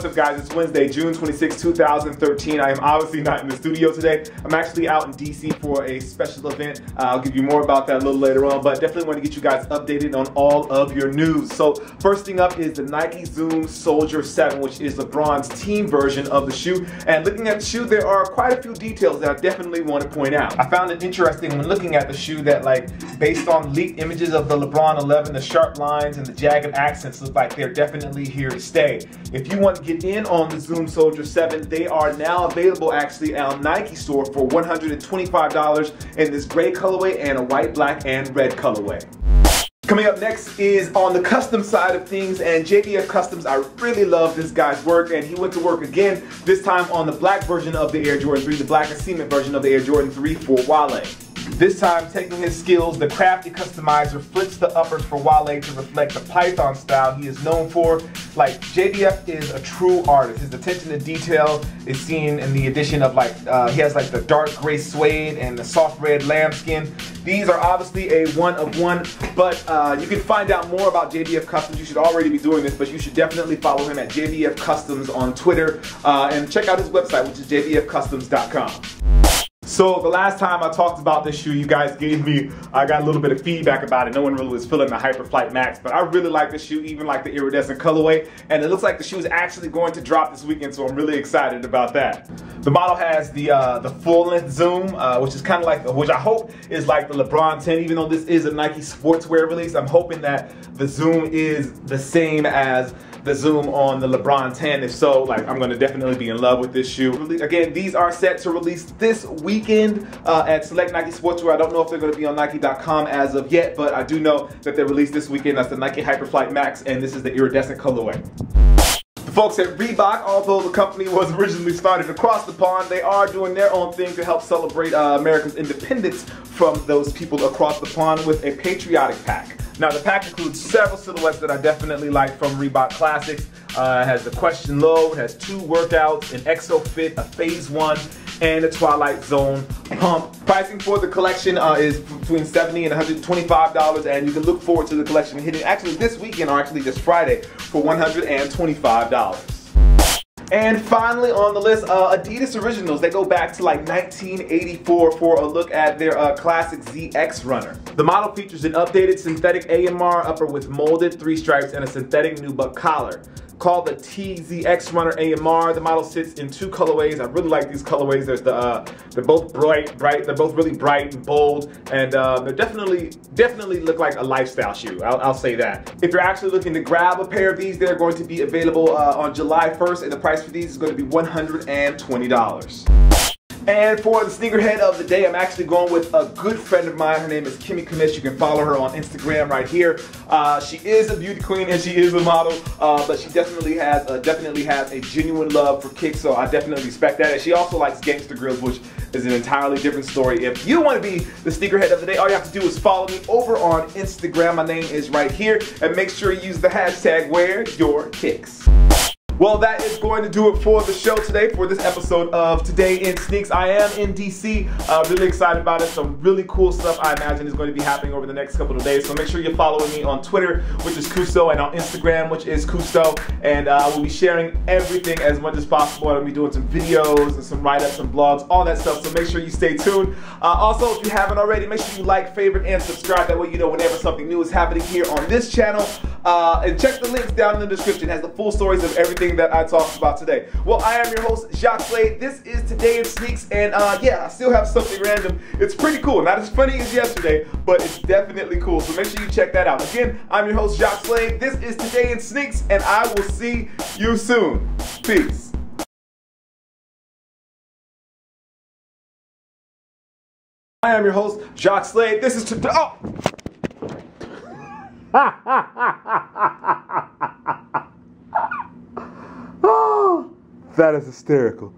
What's up, guys? It's Wednesday, June 26, 2013. I am obviously not in the studio today. I'm actually out in DC for a special event. I'll give you more about that a little later on, but definitely want to get you guys updated on all of your news. So first thing up is the Nike Zoom Soldier 7, which is LeBron's team version of the shoe. And looking at the shoe, there are quite a few details that I definitely want to point out. I found it interesting when looking at the shoe that, like, based on leaked images of the LeBron 11, the sharp lines and the jagged accents look like they're definitely here to stay. If you want to get in on the Zoom Soldier 7, they are now available actually on Nike store for $125 in this gray colorway and a white, black, and red colorway. Coming up next is on the custom side of things, and JVF Customs. I really love this guy's work, and he went to work again, this time on the black version of the Air Jordan 3, the black and cement version of the Air Jordan 3 for Wale. This time, taking his skills, the crafty customizer flips the uppers for Wale to reflect the Python style he is known for. Like, JVF is a true artist. His attention to detail is seen in the addition of, he has like the dark gray suede and the soft red lambskin. These are obviously a one of one, but you can find out more about JVF Customs. You should already be doing this, but you should definitely follow him at JVF Customs on Twitter and check out his website, which is jvfcustoms.com. So the last time I talked about this shoe, you guys I got a little bit of feedback about it. No one really was feeling the Hyperflight Max, but I really like this shoe, even like the Iridescent colorway. And it looks like the shoe is actually going to drop this weekend, so I'm really excited about that. The model has the full-length Zoom, which is kind of like, which I hope is like the LeBron 10. Even though this is a Nike sportswear release, I'm hoping that the Zoom is the same as the Zoom on the LeBron 10. If so, like, I'm gonna definitely be in love with this shoe. Again, these are set to release this weekend at select Nike sportswear. I don't know if they're gonna be on Nike.com as of yet, but I do know that they're released this weekend. That's the Nike Hyperflight Max, and this is the Iridescent colorway. The folks at Reebok, although the company was originally started across the pond, they are doing their own thing to help celebrate America's independence from those people across the pond with a patriotic pack. Now, the pack includes several silhouettes that I definitely like from Reebok Classics. It has the Question Low, it has 2 workouts, an Exo Fit, a Phase 1, and a Twilight Zone Pump. Pricing for the collection is between $70 and $125, and you can look forward to the collection hitting actually this weekend, or actually this Friday, for $125. And finally on the list, Adidas Originals. They go back to like 1984 for a look at their classic ZX runner. The model features an updated synthetic AMR upper with molded 3 stripes and a synthetic nubuck collar. Called the TZX Runner AMR. The model sits in 2 colorways. I really like these colorways. There's they're both bright. They're both really bright and bold, and they definitely look like a lifestyle shoe. I'll say that. If you're actually looking to grab a pair of these, they're going to be available on July 1st, and the price for these is going to be $120. And for the sneakerhead of the day, I'm actually going with a good friend of mine. Her name is Kimmy Kamish. You can follow her on Instagram right here. She is a beauty queen and she is a model, but she definitely has a genuine love for kicks, so I definitely respect that. And she also likes gangster grills, which is an entirely different story. If you want to be the sneakerhead of the day, all you have to do is follow me over on Instagram. My name is right here, and make sure you use the hashtag #WearYourKicks. Well, that is going to do it for the show today, for this episode of Today in Sneaks. I am in DC, really excited about it. Some really cool stuff I imagine is going to be happening over the next couple of days. So make sure you're following me on Twitter, which is Kustoo, and on Instagram, which is Kustoo. And we'll be sharing everything as much as possible. I'll be doing some videos and some write-ups and blogs, all that stuff. So make sure you stay tuned. Also, if you haven't already, make sure you like, favorite, and subscribe. That way you know whenever something new is happening here on this channel. And check the links down in the description. It has the full stories of everything that I talked about today. Well, I am your host, Jacques Slade. This is Today in Sneaks, and yeah, I still have something random. It's pretty cool. Not as funny as yesterday, but it's definitely cool. So make sure you check that out. Again, I'm your host, Jacques Slade. This is Today in Sneaks, and I will see you soon. Peace. I am your host, Jacques Slade. This is Today. Oh, that is hysterical.